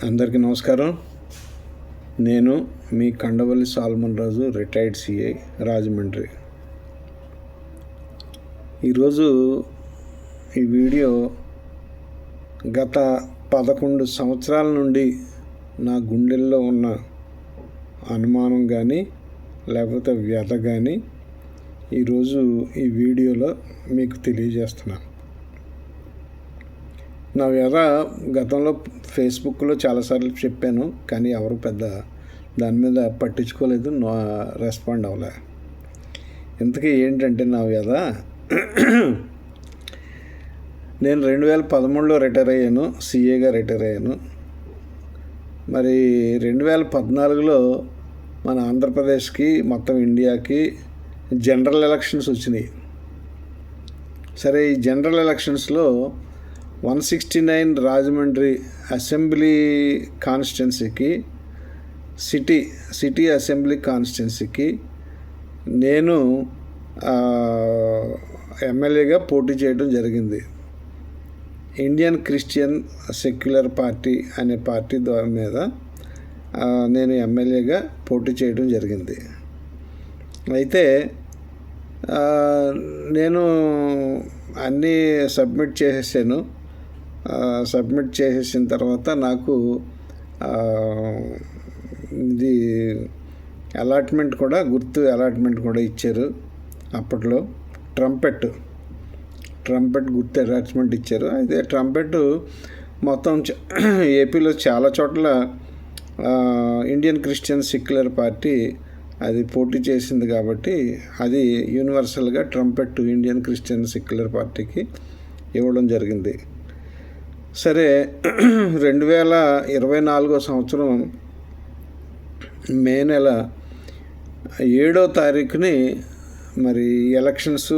అందరికీ నమస్కారం. నేను మీ కండవల్లి సాల్మన్ రాజు, రిటైర్డ్ సిఐ, రాజమండ్రి. ఈరోజు ఈ వీడియో గత 11 సంవత్సరాల నుండి నా గుండెల్లో ఉన్న అనుమానం కానీ లేకపోతే వ్యధ కానీ ఈరోజు ఈ వీడియోలో మీకు తెలియజేస్తున్నాను. నా వ్యధ గతంలో ఫేస్బుక్లో చాలాసార్లు చెప్పాను, కానీ ఎవరు పెద్ద దాని మీద పట్టించుకోలేదు, రెస్పాండ్ అవ్వలే. ఇంతకీ ఏంటంటే నా వ్యధ, నేను 2013లో రిటైర్ అయ్యాను, సిఏగా రిటైర్ అయ్యాను. మరి 2014లో మన ఆంధ్రప్రదేశ్కి మొత్తం ఇండియాకి జనరల్ ఎలక్షన్స్ వచ్చినాయి. సరే, ఈ జనరల్ ఎలక్షన్స్లో 169 రాజమండ్రి అసెంబ్లీ కాన్స్టిట్యున్సీకి, సిటీ అసెంబ్లీ కాన్స్టిట్యున్సీకి నేను ఎమ్మెల్యేగా పోటీ చేయడం జరిగింది. ఇండియన్ క్రిస్టియన్ సెక్యులర్ పార్టీ అనే పార్టీ మీద నేను ఎమ్మెల్యేగా పోటీ చేయడం జరిగింది. అయితే నేను అన్నీ సబ్మిట్ చేసేసిన తర్వాత నాకు ఇది అలాట్మెంట్ కూడా, గుర్తు అలాట్మెంట్ కూడా ఇచ్చారు. అప్పట్లో ట్రంపెట్ గుర్తు అలాట్మెంట్ ఇచ్చారు. అయితే ట్రంపెట్ మొత్తం ఏపీలో చాలా చోట్ల ఇండియన్ క్రిస్టియన్ సెక్యులర్ పార్టీ అది పోటీ చేసింది కాబట్టి అది యూనివర్సల్గా ట్రంపెట్ ఇండియన్ క్రిస్టియన్ సెక్యులర్ పార్టీకి ఇవ్వడం జరిగింది. సరే, 2024 సంవత్సరం మే నెల 7వ తారీఖుని మరి ఎలక్షన్స్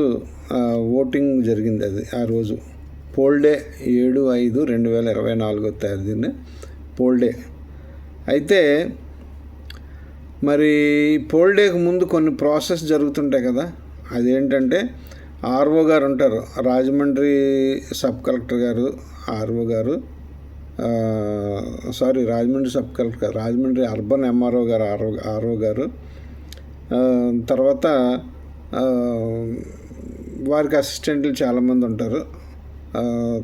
ఓటింగ్ జరిగింది. అది ఆ రోజు పోల్ డే 7/5/2024 తేదీన పోల్ డే. అయితే మరి పోల్ డేకి ముందు కొన్ని ప్రాసెస్ జరుగుతుంటాయి కదా. అదేంటంటే ఆర్ఓ గారు ఉంటారు, రాజమండ్రి సబ్ కలెక్టర్ గారు, Rajahmundry sub collector, Rajahmundry urban MRO గారు, ఆర్ఓ గారు, తర్వాత వారికి అసిస్టెంట్లు చాలామంది ఉంటారు.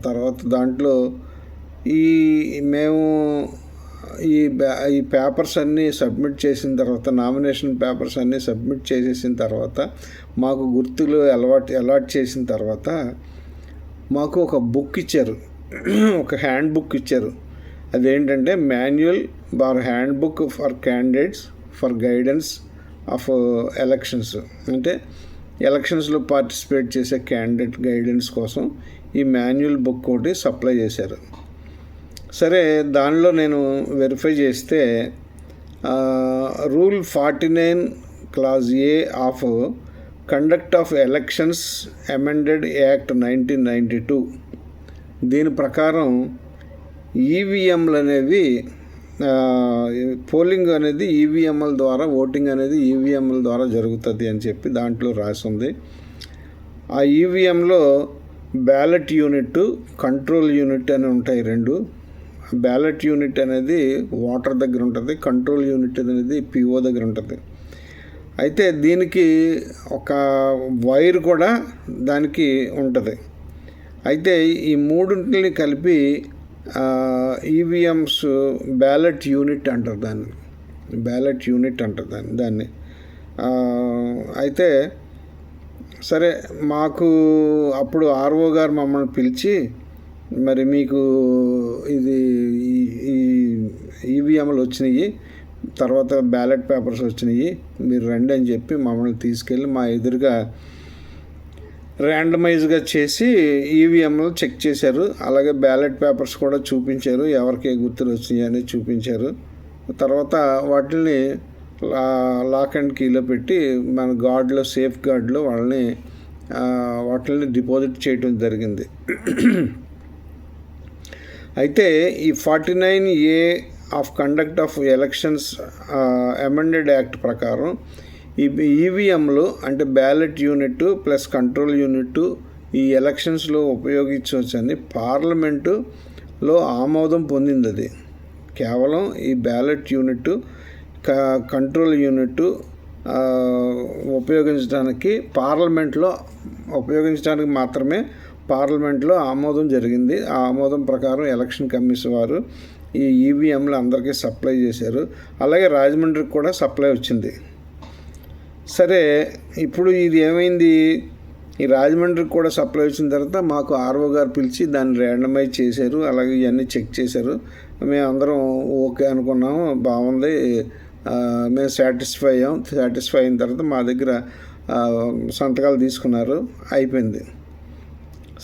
తర్వాత దాంట్లో మేము ఈ పేపర్స్ అన్నీ సబ్మిట్ చేసిన తర్వాత, నామినేషన్ పేపర్స్ అన్నీ సబ్మిట్ చేసేసిన తర్వాత, మాకు గుర్తులు అలాట్ చేసిన తర్వాత మాకు ఒక బుక్ ఇచ్చారు, ఒక హ్యాండ్ బుక్ ఇచ్చారు. అదేంటంటే manual hand book for candidates for guidance of elections. అంటే ఎలక్షన్స్లో పార్టిసిపేట్ చేసే క్యాండిడేట్ గైడెన్స్ కోసం ఈ మాన్యువల్ బుక్ ఒకటి సప్లై చేశారు. సరే, దానిలో నేను వెరిఫై చేస్తే rule 49 clause A of conduct of elections amended act 1992 దీని ప్రకారం ఈవీఎంలు అనేవి, పోలింగ్ అనేది ఈవీఎంల ద్వారా, ఓటింగ్ అనేది ఈవీఎంల ద్వారా జరుగుతుంది అని చెప్పి దాంట్లో రాసి ఉంది. ఆ ఈవీఎంలో బ్యాలెట్ యూనిట్, కంట్రోల్ యూనిట్ అని ఉంటాయి రెండు. బ్యాలెట్ యూనిట్ అనేది ఓటర్ దగ్గర ఉంటుంది, కంట్రోల్ యూనిట్ అనేది పిఓ దగ్గర ఉంటుంది. అయితే దీనికి ఒక వైర్ కూడా దానికి ఉంటుంది. అయితే ఈ మూడింటిని కలిపి ఈవీఎంస్ బ్యాలెట్ యూనిట్ అంటారు దాన్ని. అయితే సరే, మాకు అప్పుడు ఆర్ఓ గారు మమ్మల్ని పిలిచి, మరి మీకు ఇది ఈవీఎంలు వచ్చినాయి, తర్వాత బ్యాలెట్ పేపర్స్ వచ్చినాయి, మీరు రండి అని చెప్పి మమ్మల్ని తీసుకెళ్ళి మా ఎదురుగా ర్యాండమైజ్గా చేసి ఈవీఎంలు చెక్ చేశారు. అలాగే బ్యాలెట్ పేపర్స్ కూడా చూపించారు, ఎవరికి ఏ గుర్తులు వచ్చినాయి అని చూపించారు. తర్వాత వాటిని లాక్ అండ్ కీలో పెట్టి మన గార్డ్లో, సేఫ్ గార్డ్లో వాటిని డిపాజిట్ చేయడం జరిగింది. అయితే ఈ 49A of conduct of elections amended act ప్రకారం ఈ ఈవీఎంలు అంటే ballot unit plus control unit ఈ ఎలక్షన్స్లో ఉపయోగించవచ్చని పార్లమెంటులో ఆమోదం పొందింది. అది కేవలం ఈ బ్యాలెట్ యూనిట్ కంట్రోల్ యూనిట్ ఉపయోగించడానికి మాత్రమే పార్లమెంట్లో ఆమోదం జరిగింది. ఆ ఆమోదం ప్రకారం ఎలక్షన్ కమిషన్ వారు ఈ ఈవీఎంలు అందరికీ సప్లై చేశారు. అలాగే రాజమండ్రికి కూడా సప్లై వచ్చింది. సరే, ఇప్పుడు ఇది ఏమైంది, ఈ రాజమండ్రికి కూడా సప్లై వచ్చిన తర్వాత మాకు ఆర్ఓ గారు పిలిచి దాన్ని ర్యాండమైజ్ చేశారు. అలాగే ఇవన్నీ చెక్ చేశారు. మేము అందరం ఓకే అనుకున్నాము, బాగుంది, మేము సాటిస్ఫై అయిన తర్వాత మా దగ్గర సంతకాలు తీసుకున్నారు, అయిపోయింది.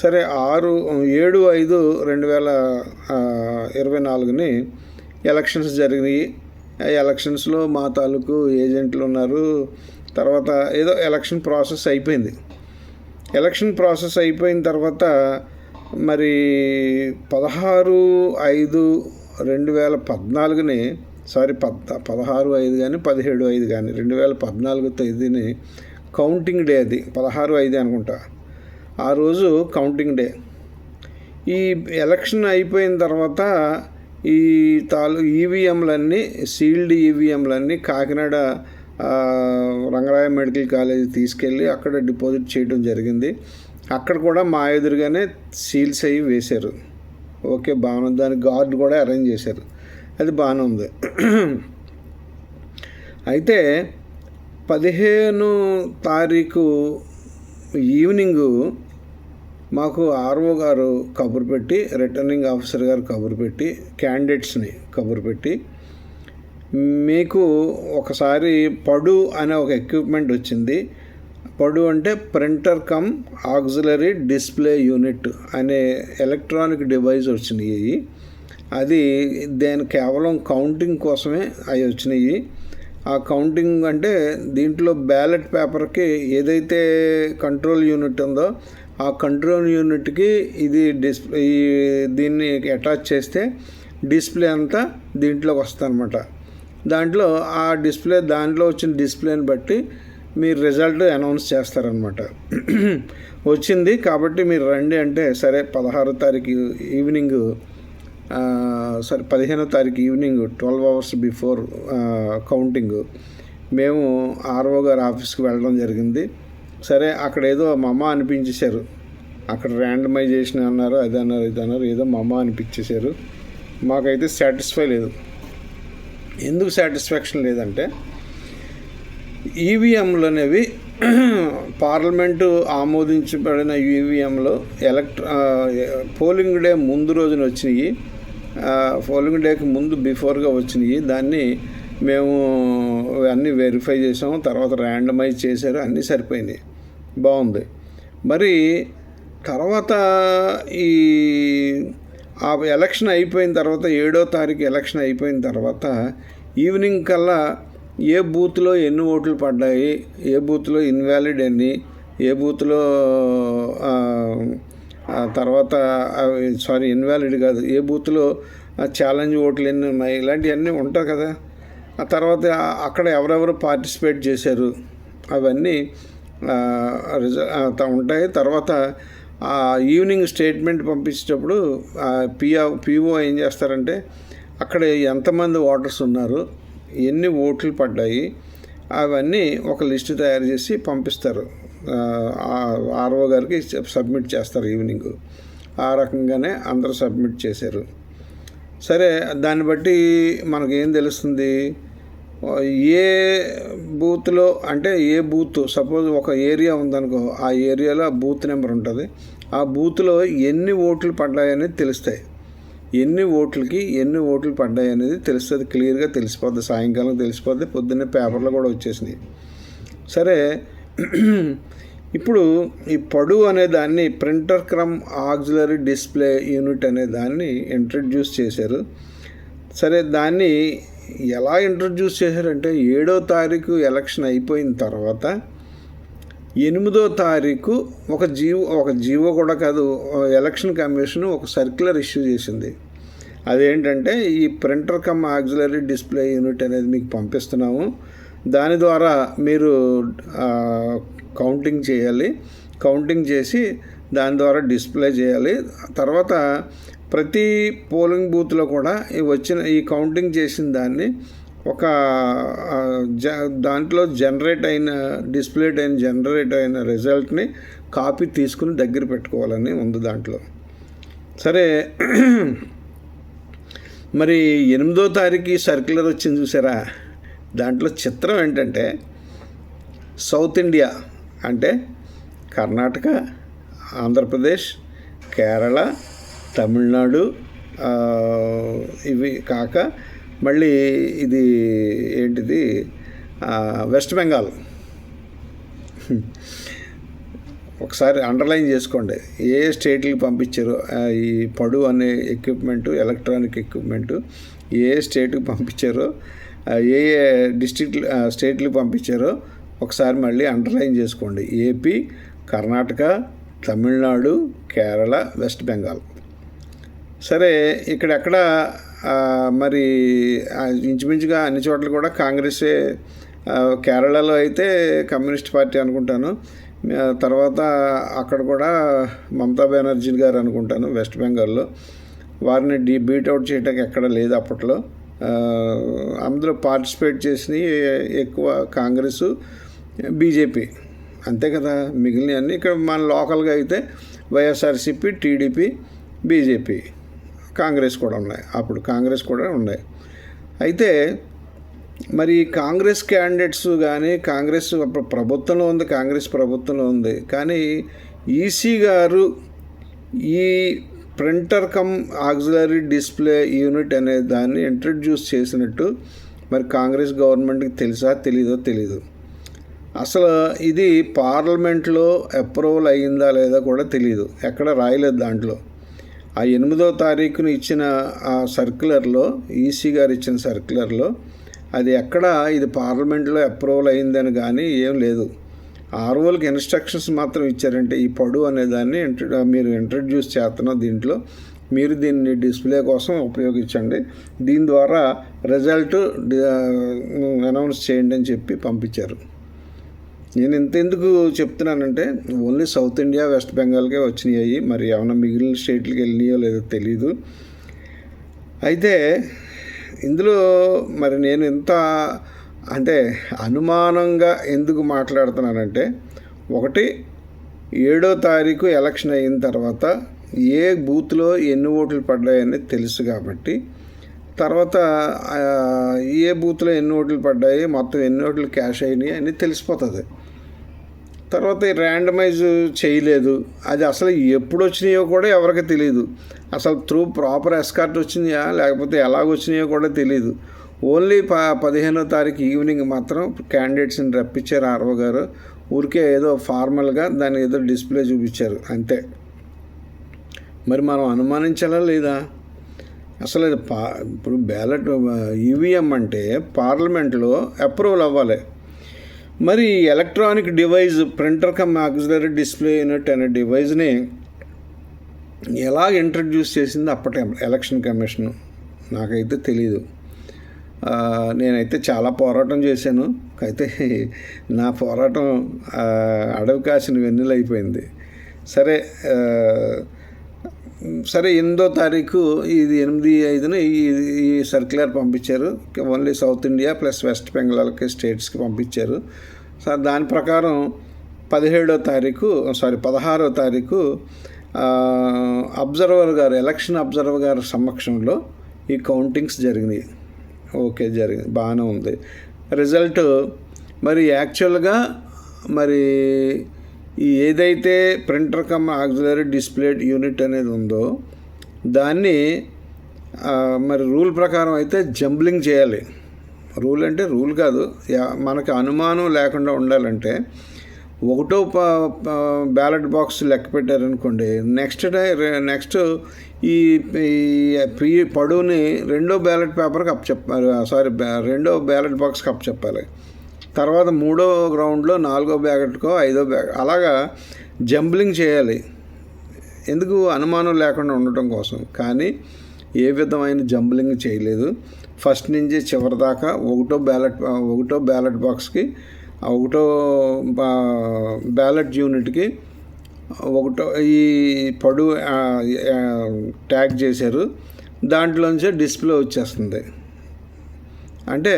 సరే, 7/5/2024 ఎలక్షన్స్ జరిగినాయి. ఎలక్షన్స్లో మా తాలూకు ఏజెంట్లు ఉన్నారు. తర్వాత ఏదో ఎలక్షన్ ప్రాసెస్ అయిపోయింది. ఎలక్షన్ ప్రాసెస్ అయిపోయిన తర్వాత మరి 16/5/2014 16/5 కానీ 17/5 కానీ 2014 తేదీని కౌంటింగ్ డే, అది 16/5 అనుకుంటా, ఆ రోజు కౌంటింగ్ డే. ఈ ఎలక్షన్ అయిపోయిన తర్వాత ఈ ఈవీఎంలన్నీ, సీల్డ్ ఈవీఎంలన్నీ కాకినాడ రంగరాయ మెడికల్ కాలేజ్ తీసుకెళ్ళి అక్కడ డిపాజిట్ చేయడం జరిగింది. అక్కడ కూడా మా ఎదురుగానే సీల్స్ అయ్యి వేశారు. ఓకే, బాగానే, దానికి గార్డు కూడా అరేంజ్ చేశారు. అది బాగానే ఉంది. అయితే 15 తారీఖు ఈవినింగు మాకు ఆర్ఓ గారు కబురు పెట్టి, రిటర్నింగ్ ఆఫీసర్ గారు కబురు పెట్టి, క్యాండిడేట్స్ని కబురు పెట్టి, మీకు ఒకసారి పడు అనే ఒక ఎక్విప్మెంట్ వచ్చింది. పడు అంటే printer cum auxiliary display unit అనే ఎలక్ట్రానిక్ డివైస్ వచ్చినాయి. అది కేవలం కౌంటింగ్ కోసమే అవి వచ్చినాయి. ఆ కౌంటింగ్ అంటే దీంట్లో బ్యాలెట్ పేపర్కి ఏదైతే కంట్రోల్ యూనిట్ ఉందో ఆ కంట్రోల్ యూనిట్కి ఇది దీన్ని అటాచ్ చేస్తే డిస్ప్లే అంతా దీంట్లోకి వస్తుంది అనమాట. దాంట్లో దాంట్లో వచ్చిన డిస్ప్లేని బట్టి మీరు రిజల్ట్ అనౌన్స్ చేస్తారనమాట. వచ్చింది కాబట్టి మీరు రండి అంటే, సరే 16వ తారీఖు ఈవినింగ్, 15వ తారీఖు ఈవినింగ్ 12 hours బిఫోర్ కౌంటింగ్ మేము ఆర్ఓ గారి ఆఫీస్కి వెళ్ళడం జరిగింది. సరే, అక్కడ ఏదో మమ్మ అనిపించేశారు. అక్కడ ర్యాండమైజేషన్ అన్నారు, అది అన్నారు, ఇది అన్నారు, ఏదో మమ్మ అనిపించేశారు. మాకైతే సాటిస్ఫై లేదు. ఎందుకు సాటిస్ఫాక్షన్ లేదంటే, ఈవీఎంలు అనేవి పార్లమెంటు ఆమోదించబడిన ఈవీఎంలో పోలింగ్ డే ముందు రోజున వచ్చినాయి. పోలింగ్ డేకి ముందు బిఫోర్గా వచ్చినాయి. దాన్ని మేము అన్నీ వెరిఫై చేసాము. తర్వాత ర్యాండమైజ్ చేశారు, అన్నీ సరిపోయినాయి, బాగుంది. మరి తర్వాత ఆ ఎలక్షన్ అయిపోయిన తర్వాత 7వ తారీఖు ఎలక్షన్ అయిపోయిన తర్వాత ఈవినింగ్ కల్లా ఏ బూత్లో ఎన్ని ఓట్లు పడ్డాయి, ఏ బూత్లో ఇన్వాలిడ్ ఎన్ని, ఏ బూత్లో తర్వాత ఇన్వాలిడ్ కాదు, ఏ బూత్లో ఛాలెంజ్ ఓట్లు ఎన్ని ఉన్నాయి, ఇలాంటివన్నీ ఉంటాయి కదా. ఆ తర్వాత అక్కడ ఎవరెవరు పార్టిసిపేట్ చేశారు అవన్నీ ఉంటాయి. తర్వాత ఈవినింగ్ స్టేట్మెంట్ పంపించేటప్పుడు పిఓ ఏం చేస్తారంటే, అక్కడ ఎంతమంది ఓటర్స్ ఉన్నారు, ఎన్ని ఓట్లు పడ్డాయి, అవన్నీ ఒక లిస్టు తయారు చేసి పంపిస్తారు. ఆర్ఓ గారికి సబ్మిట్ చేస్తారు ఈవినింగ్. ఆ రకంగానే అందరూ సబ్మిట్ చేశారు. సరే, దాన్ని బట్టి మనకేం తెలుస్తుంది, ఏ బూత్లో అంటే ఏ బూత్, సపోజ్ ఒక ఏరియా ఉందనుకో, ఆ ఏరియాలో ఆ బూత్ నెంబర్ ఉంటుంది. ఆ బూత్లో ఎన్ని ఓట్లు పడ్డాయనేది తెలుస్తాయి. ఎన్ని ఓట్లకి ఎన్ని ఓట్లు పడ్డాయి అనేది తెలుస్తుంది, క్లియర్గా తెలిసిపోద్ది. సాయంకాలం తెలిసిపోద్ది, పొద్దున్నే పేపర్లో కూడా వచ్చేసినాయి. సరే, ఇప్పుడు ఈ పడు అనే దాన్ని printer cum auxiliary display unit అనే దాన్ని ఇంట్రడ్యూస్ చేశారు. సరే, దాన్ని ఎలా ఇంట్రడ్యూస్ చేశారంటే, 7వ తారీఖు ఎలక్షన్ అయిపోయిన తర్వాత 8వ తారీఖు ఒక జీవో కూడా కాదు, ఎలక్షన్ కమిషన్ ఒక సర్క్యులర్ ఇష్యూ చేసింది. అదేంటంటే, ఈ printer cum auxiliary display unit అనేది మీకు పంపిస్తున్నాము, దాని ద్వారా మీరు కౌంటింగ్ చేయాలి, కౌంటింగ్ చేసి దాని ద్వారా డిస్ప్లే చేయాలి. తర్వాత ప్రతి పోలింగ్ బూత్లో కూడా ఈ కౌంటింగ్ చేసిన దాన్ని ఒక దాంట్లో జనరేట్ అయిన రిజల్ట్ని కాపీ తీసుకుని దగ్గర పెట్టుకోవాలని ఉంది దాంట్లో. సరే, మరి 8వ తారీఖు సర్క్యులర్ వచ్చింది చూసారా. దాంట్లో చిత్రం ఏంటంటే సౌత్ ఇండియా అంటే కర్ణాటక, ఆంధ్రప్రదేశ్, కేరళ, తమిళనాడు, ఇవి కాక మళ్ళీ ఇది ఏంటిది వెస్ట్ బెంగాల్. ఒకసారి అండర్లైన్ చేసుకోండి ఏ స్టేట్లకు పంపించారో ఈ పడు అనే ఎక్విప్మెంటు, ఎలక్ట్రానిక్ ఎక్విప్మెంటు ఏ స్టేట్కి పంపించారో, ఏ స్టేట్లకు పంపించారో ఒకసారి మళ్ళీ అండర్లైన్ చేసుకోండి. AP, Karnataka, Tamil Nadu, Kerala, west Bengal. సరే, ఇక్కడెక్కడ మరి ఇంచుమించుగా అన్ని చోట్ల కూడా కాంగ్రెసే. కేరళలో అయితే కమ్యూనిస్ట్ పార్టీ అనుకుంటాను, తర్వాత అక్కడ కూడా మమతా బెనర్జీ గారు అనుకుంటాను. వెస్ట్ బెంగాల్లో వారిని బీట్అవుట్ చేయడానికి ఎక్కడ లేదు అప్పట్లో. అందులో పార్టిసిపేట్ చేసినవి ఎక్కువ కాంగ్రెసు, బీజేపీ, అంతే కదా. మిగిలినవన్నీ ఇక్కడ మన లోకల్గా అయితే వైఎస్ఆర్సీపీ, టీడీపీ, బీజేపీ, కాంగ్రెస్ కూడా ఉన్నాయి. అప్పుడు కాంగ్రెస్ కూడా ఉన్నాయి. అయితే మరి కాంగ్రెస్ క్యాండిడేట్స్ కానీ కాంగ్రెస్ ప్రభుత్వంలో ఉంది, కాంగ్రెస్ ప్రభుత్వంలో ఉంది. కానీ ఈసీ గారు ఈ printer cum auxiliary display unit అనే దాన్ని ఇంట్రడ్యూస్ చేసినట్టు మరి కాంగ్రెస్ గవర్నమెంట్కి తెలుసా తెలీదు. అసలు ఇది పార్లమెంట్లో అప్రూవల్ అయ్యిందా లేదా కూడా తెలియదు, ఎక్కడ రాయలేదు దాంట్లో. ఆ 8వ తారీఖున ఇచ్చిన ఆ సర్క్యులర్లో, ఈసీ గారు ఇచ్చిన సర్క్యులర్లో అది ఎక్కడ ఇది పార్లమెంట్లో అప్రూవల్ అయిందని కానీ ఏం లేదు. ఆర్ఓలకి ఇన్స్ట్రక్షన్స్ మాత్రం ఇచ్చారంటే ఈ పడు అనేదాన్ని మీరు ఇంట్రడ్యూస్ చేస్తున్న దీంట్లో మీరు దీన్ని డిస్ప్లే కోసం ఉపయోగించండి, దీని ద్వారా రిజల్ట్ అనౌన్స్ చేయండి అని చెప్పి పంపించారు. నేను ఎందుకు చెప్తున్నానంటే ఓన్లీ సౌత్ ఇండియా, వెస్ట్ బెంగాల్కే వచ్చినాయి, మరి ఏమైనా మిగిలిన స్టేట్లకి వెళ్ళినాయో లేదో తెలీదు. అయితే ఇందులో మరి నేను ఎంత అంటే అనుమానంగా ఎందుకు మాట్లాడుతున్నానంటే, ఒకటి 7వ తారీఖు ఎలక్షన్ అయిన తర్వాత ఏ బూత్లో ఎన్ని ఓట్లు పడ్డాయని తెలుసు కాబట్టి, తర్వాత ఏ బూత్లో ఎన్ని ఓట్లు పడ్డాయి, మొత్తం ఎన్ని ఓట్లు క్యాష్ అయినాయి అని తెలిసిపోతుంది. తర్వాత ర్యాండమైజ్ చేయలేదు, అది అసలు ఎప్పుడు వచ్చినాయో కూడా ఎవరికి తెలియదు. అసలు ప్రాపర్ ఎస్కార్ట్ వచ్చినాయా లేకపోతే ఎలాగొచ్చినాయో కూడా తెలియదు. ఓన్లీ 15వ తారీఖు ఈవినింగ్ మాత్రం క్యాండిడేట్స్ని రప్పించారు ఆర్ఓ గారు, ఊరికే ఏదో ఫార్మల్గా దాన్ని ఏదో డిస్ప్లే చూపించారు అంతే. మరి మనం అనుమానించాలా లేదా? అసలు అది ఇప్పుడు బ్యాలెట్ ఈవీఎం అంటే పార్లమెంట్లో అప్రూవల్ అవ్వాలి. మరి electronic device printer cum auxiliary display unit అనే డివైజ్ని ఎలా ఇంట్రడ్యూస్ చేసింది అప్పటి ఎలక్షన్ కమిషన్ నాకైతే తెలీదు. నేనైతే చాలా పోరాటం చేశాను, అయితే నా పోరాటం అడవి కాసిన వెన్నెలైపోయింది. సరే 8వ తారీఖు ఇది 8/5 ఈ సర్క్యులర్ పంపించారు. Only south India plus west బెంగాల్కి స్టేట్స్కి పంపించారు. సార్ దాని ప్రకారం 16వ తారీఖు అబ్జర్వర్ గారు, ఎలక్షన్ అబ్జర్వర్ గారి సమక్షంలో ఈ కౌంటింగ్స్ జరిగినాయి. ఓకే, జరిగింది, బాగానే ఉంది. రిజల్ట్ మరి యాక్చువల్గా మరి ఈ ఏదైతే printer cum auxiliary display unit అనేది ఉందో దాన్ని మరి రూల్ ప్రకారం అయితే జంబ్లింగ్ చేయాలి. రూల్ అంటే రూల్ కాదు, మనకు అనుమానం లేకుండా ఉండాలంటే ఒకటో బ్యాలెట్ బాక్స్ లెక్క పెట్టారనుకోండి, నెక్స్ట్ ఈ పడుని రెండో బ్యాలెట్ పేపర్కి రెండో బ్యాలెట్ బాక్స్కి చెప్పాలి. తర్వాత 3వ రౌండ్లో 4వ బ్యాలెట్కో 5వ అలాగా జంబ్లింగ్ చేయాలి. ఎందుకు? అనుమానం లేకుండా ఉండటం కోసం. కానీ ఏ విధమైన జంబ్లింగ్ చేయలేదు. ఫస్ట్ నుంచి చివరి దాకా ఒకటో బ్యాలెట్ బాక్స్కి, ఒకటో బ్యాలెట్ యూనిట్కి ఒకటో ఈ పొడవు ట్యాగ్ చేశారు, దాంట్లోంచే డిస్ప్లే వచ్చేస్తుంది. అంటే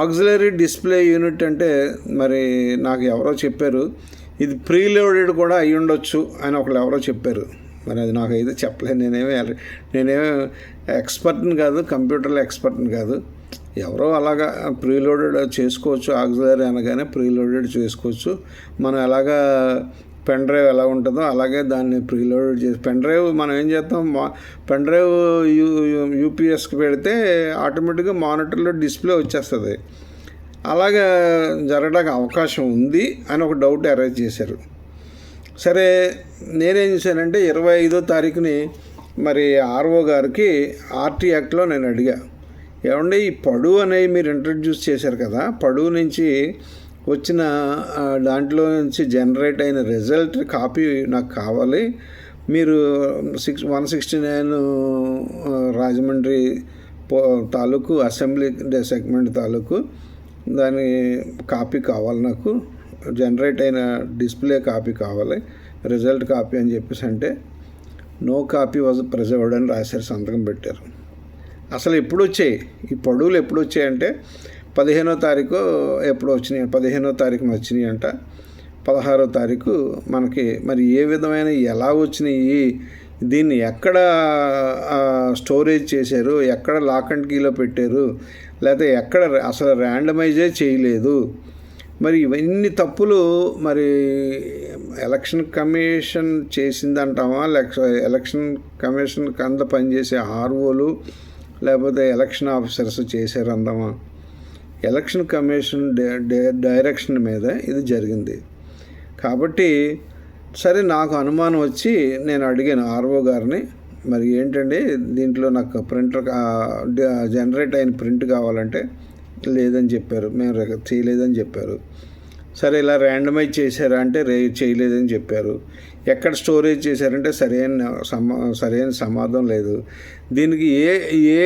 ఆక్సిలరీ డిస్ప్లే యూనిట్ అంటే మరి నాకు ఎవరో చెప్పారు, ఇది ప్రీలోడెడ్ కూడా అయి ఉండొచ్చు అని ఒకళ్ళు ఎవరో చెప్పారు. మరి అది నాకైతే చెప్పలేదు. నేనేమీ ఎక్స్పర్ట్ని కాదు, కంప్యూటర్లో ఎక్స్పర్ట్ని కాదు. ఎవరో అలాగా ప్రీలోడెడ్ చేసుకోవచ్చు, ఆక్సిలరీ అనగానే ప్రీలోడెడ్ చేసుకోవచ్చు. మనం ఎలాగా పెన్ డ్రైవ్ ఎలా ఉంటుందో అలాగే దాన్ని ప్రీలోడెడ్ చేసి, పెన్ డ్రైవ్ మనం ఏం చేస్తాం, పెన్ డ్రైవ్ యూపీఎస్కి పెడితే ఆటోమేటిక్గా మానిటర్లో డిస్ప్లే వచ్చేస్తుంది. అలాగా జరగడానికి అవకాశం ఉంది అని ఒక డౌట్ అరైజ్ చేశారు. సరే, నేనేం చేశానంటే 25వ తారీఖుని మరి ఆర్ఓ గారికి ఆర్టీ యాక్ట్లో నేను అడిగా, ఏమంటే ఈ పడువు అనేవి మీరు ఇంట్రడ్యూస్ చేశారు కదా, పడువు నుంచి వచ్చిన దాంట్లో నుంచి జనరేట్ అయిన రిజల్ట్ కాపీ నాకు కావాలి. మీరు 169 రాజమండ్రి తాలూకు అసెంబ్లీ సెగ్మెంట్ తాలూకు దాని కాపీ కావాలి, నాకు జనరేట్ అయిన డిస్ప్లే కాపీ కావాలి, రిజల్ట్ కాపీ అని చెప్పేసి అంటే నో కాపీ వాజ్ ప్రిజర్వ్డ్ అని రాశారు, సంతకం పెట్టారు. అసలు ఎప్పుడు వచ్చాయి ఈ పొడవులు, ఎప్పుడు వచ్చాయంటే 15వ తారీఖు ఎప్పుడు వచ్చినాయి, 15వ తారీఖున వచ్చినాయి అంట. 16వ తారీఖు మనకి మరి ఏ విధమైన ఎలా వచ్చినాయి, దీన్ని ఎక్కడ స్టోరేజ్ చేశారు, ఎక్కడ లాక్ అండ్ కీలో పెట్టారు, లేకపోతే ఎక్కడ అసలు ర్యాండమైజే చేయలేదు. మరి ఇవన్నీ తప్పులు మరి ఎలక్షన్ కమిషన్ చేసిందంటామా, ఎలక్షన్ కమిషన్ కింద పనిచేసే ఆర్ఓలు లేకపోతే ఎలక్షన్ ఆఫీసర్స్ చేశారు అందామా? ఎలక్షన్ కమిషన్ డైరెక్షన్ మీద ఇది జరిగింది. కాబట్టి సరే, నాకు అనుమానం వచ్చి నేను అడిగాను ఆర్ఓ గారిని, మరి ఏంటండి దీంట్లో నాకు ప్రింటర్ జనరేట్ అయిన ప్రింట్ కావాలంటే లేదని చెప్పారు, మేము చేయలేదని చెప్పారు. సరే, ఇలా ర్యాండమైజ్ చేశారా అంటే చేయలేదని చెప్పారు. ఎక్కడ స్టోరేజ్ చేశారంటే సరైన సమాధానం లేదు. దీనికి ఏ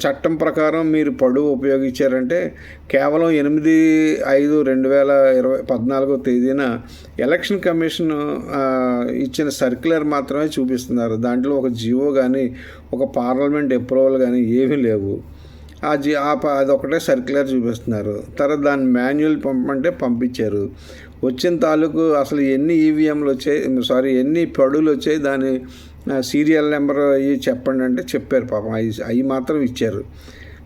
చట్టం ప్రకారం మీరు పడువు ఉపయోగించారంటే కేవలం 8/5/2014 తేదీన ఎలక్షన్ కమిషన్ ఇచ్చిన సర్క్యులర్ మాత్రమే చూపిస్తున్నారు. దాంట్లో ఒక జియో కానీ ఒక పార్లమెంట్ అప్రూవల్ కానీ ఏమీ లేవు. అదొకటే సర్క్యులర్ చూపిస్తున్నారు. తర్వాత దాన్ని మాన్యువల్ పంపమంటే పంపించారు. వచ్చిన తాలూకు అసలు ఎన్ని ఈవీఎంలు వచ్చాయి, ఎన్ని పడువులు వచ్చాయి, దాని సీరియల్ నెంబర్ అవి చెప్పండి అంటే చెప్పారు. పాపం అవి మాత్రం ఇచ్చారు.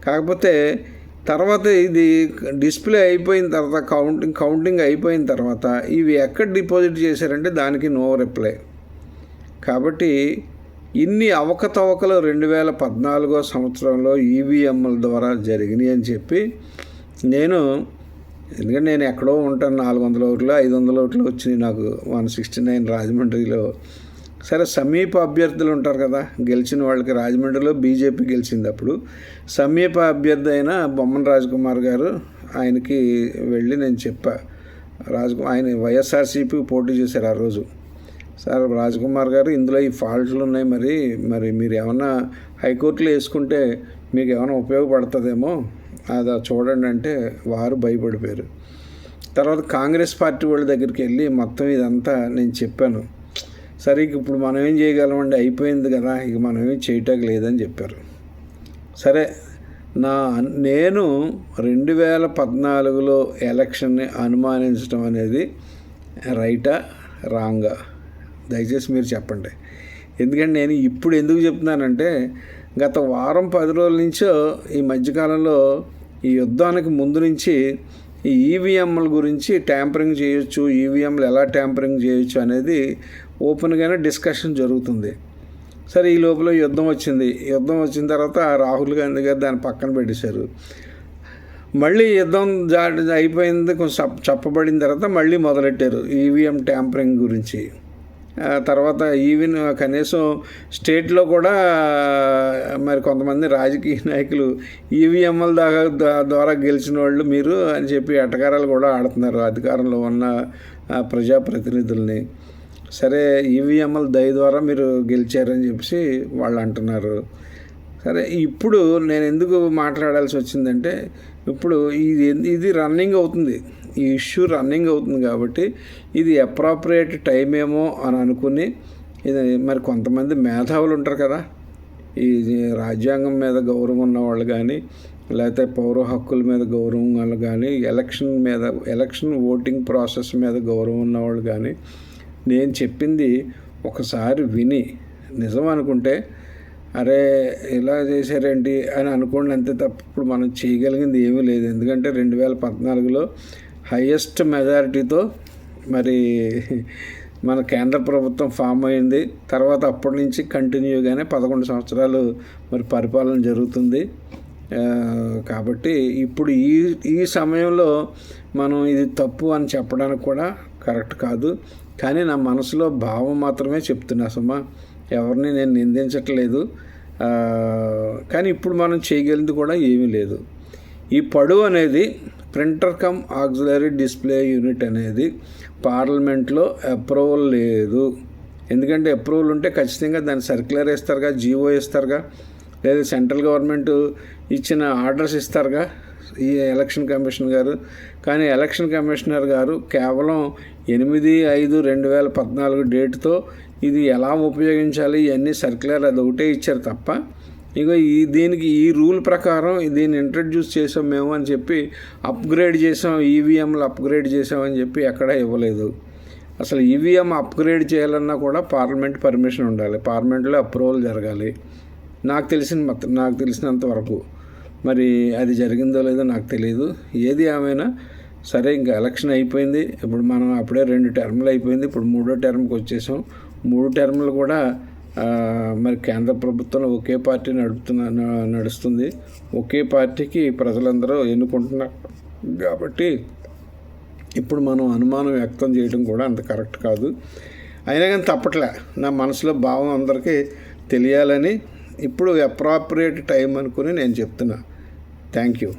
కాకపోతే తర్వాత ఇది డిస్ప్లే అయిపోయిన తర్వాత కౌంటింగ్ అయిపోయిన తర్వాత ఇవి ఎక్కడ డిపాజిట్ చేశారంటే దానికి నో రిప్లై. కాబట్టి ఇన్ని అవకతవకలు 2014 సంవత్సరంలో ఈవీఎంల ద్వారా జరిగినాయి అని చెప్పి ఎందుకంటే నేను ఎక్కడో ఉంటాను, 400 ఓట్లు 500 ఓట్లు వచ్చినాయి నాకు 169 రాజమండ్రిలో. సరే, సమీప అభ్యర్థులు ఉంటారు కదా, గెలిచిన వాళ్ళకి రాజమండ్రిలో బీజేపీ గెలిచింది. అప్పుడు సమీప అభ్యర్థి అయిన బొమ్మన రాజకుమార్ గారు, ఆయనకి వెళ్ళి నేను చెప్పా, ఆయన వైఎస్ఆర్సీపీ పోటీ చేశారు ఆ రోజు. సార్ రాజకుమార్ గారు, ఇందులో ఈ ఫాల్ట్లు ఉన్నాయి, మరి మీరు ఏమన్నా హైకోర్టులో వేసుకుంటే మీకు ఏమైనా ఉపయోగపడుతుందేమో అది చూడండి అంటే వారు భయపడిపోయారు. తర్వాత కాంగ్రెస్ పార్టీ వాళ్ళ దగ్గరికి వెళ్ళి మొత్తం ఇదంతా నేను చెప్పాను. సరే, ఇప్పుడు మనం ఏం చేయగలమండి, అయిపోయింది కదా, ఇక మనం ఏం చేయటానికి లేదని చెప్పారు. సరే, నేను 2014లో ఎలక్షన్ని అనుమానించడం అనేది రైటా రాంగా? దయచేసి మీరు చెప్పండి. ఎందుకంటే నేను ఇప్పుడు ఎందుకు చెప్తున్నానంటే గత వారం 10 రోజుల నుంచో ఈ మధ్యకాలంలో ఈ యుద్ధానికి ముందు నుంచి ఈ ఈవీఎంల గురించి ట్యాంపరింగ్ చేయొచ్చు, ఈవీఎంలు ఎలా ట్యాంపరింగ్ చేయొచ్చు అనేది ఓపెన్గానే డిస్కషన్ జరుగుతుంది. సరే, ఈ లోపల యుద్ధం వచ్చిన తర్వాత రాహుల్ గాంధీ గారు దాన్ని పక్కన పెట్టేశారు. మళ్ళీ యుద్ధం అయిపోయింది, కొంచెం చెప్పబడిన తర్వాత మళ్ళీ మొదలెట్టారు ఈవీఎం ట్యాంపరింగ్ గురించి. తర్వాత ఈవెన్ కనీసం స్టేట్లో కూడా మరి కొంతమంది రాజకీయ నాయకులు ఈవీఎంల ద్వారా గెలిచిన వాళ్ళు మీరు అని చెప్పి ఎటకారాలు కూడా ఆడుతున్నారు అధికారంలో ఉన్న ప్రజాప్రతినిధుల్ని. సరే, ఈవీఎంల దయ ద్వారా మీరు గెలిచారని చెప్పి వాళ్ళు అంటున్నారు. సరే, ఇప్పుడు నేను ఎందుకు మాట్లాడాల్సి వచ్చిందంటే ఇప్పుడు ఇది రన్నింగ్ అవుతుంది, ఈ ఇష్యూ రన్నింగ్ అవుతుంది కాబట్టి ఇది అప్రాప్రియేట్ టైం ఏమో అని అనుకుని ఇది మరి కొంతమంది మేధావులు ఉంటారు కదా, ఈ రాజ్యాంగం మీద గౌరవం ఉన్నవాళ్ళు కానీ లేకపోతే పౌర హక్కుల మీద గౌరవం వాళ్ళు కానీ ఎలక్షన్ ఓటింగ్ ప్రాసెస్ మీద గౌరవం ఉన్నవాళ్ళు కానీ నేను చెప్పింది ఒకసారి విని నిజం అనుకుంటే అరే ఇలా చేశారేంటి అని అనుకోండి అంతే తప్ప ఇప్పుడు మనం చేయగలిగింది ఏమీ లేదు. ఎందుకంటే 2014లో హైయెస్ట్ మెజారిటీతో మరి మన కేంద్ర ప్రభుత్వం ఫామ్ అయింది. తర్వాత అప్పటి నుంచి కంటిన్యూగానే 11 సంవత్సరాలు మరి పరిపాలన జరుగుతుంది. కాబట్టి ఇప్పుడు ఈ సమయంలో మనం ఇది తప్పు అని చెప్పడానికి కూడా కరెక్ట్ కాదు. కానీ నా మనసులో భావం మాత్రమే చెప్తున్నా సుమా, ఎవరిని నేను నిందించట్లేదు. కానీ ఇప్పుడు మనం చేయగలిగింది కూడా ఏమీ లేదు. ఈ పడు అనేది printer cum auxiliary display unit అనేది పార్లమెంట్లో అప్రూవల్ లేదు. ఎందుకంటే అప్రూవల్ ఉంటే ఖచ్చితంగా దాన్ని సర్క్యులర్ ఇస్తారుగా, జీవో ఇస్తారుగా, లేదా సెంట్రల్ గవర్నమెంట్ ఇచ్చిన ఆర్డర్స్ ఇస్తారుగా ఈ ఎలక్షన్ కమిషన్ గారు. కానీ ఎలక్షన్ కమిషనర్ గారు కేవలం 8/5/2014 డేట్తో ఇది ఎలా ఉపయోగించాలి ఇవన్నీ సర్క్యులర్ అది ఒకటే ఇచ్చారు తప్ప ఇక దీనికి ఈ రూల్ ప్రకారం దీన్ని ఇంట్రడ్యూస్ చేసాం మేము అని చెప్పి అప్గ్రేడ్ చేసాం, ఈవీఎంలు అప్గ్రేడ్ చేసామని చెప్పి ఎక్కడా ఇవ్వలేదు. అసలు ఈవీఎం అప్గ్రేడ్ చేయాలన్నా కూడా పార్లమెంట్ పర్మిషన్ ఉండాలి, పార్లమెంట్లో అప్రూవల్ జరగాలి. నాకు తెలిసినంత వరకు మరి అది జరిగిందో లేదో నాకు తెలియదు. ఏది ఏమైనా సరే, ఇంకా ఎలక్షన్ అయిపోయింది. ఇప్పుడు మనం అప్పుడే 2 టర్ములు అయిపోయింది, ఇప్పుడు 3వ టర్మ్కి వచ్చేసాం. 3 టర్ములు కూడా మరి కేంద్ర ప్రభుత్వంలో ఒకే పార్టీ నడుస్తుంది. ఒకే పార్టీకి ప్రజలందరూ ఎన్నుకుంటున్నారు కాబట్టి ఇప్పుడు మనం అనుమానం వ్యక్తం చేయడం కూడా అంత కరెక్ట్ కాదు. అయినా కానీ తప్పట్లే, నా మనసులో భావం అందరికీ తెలియాలని ఇప్పుడు అప్రాప్రియేట్ టైం అనుకుని నేను చెప్తున్నా. Thank you.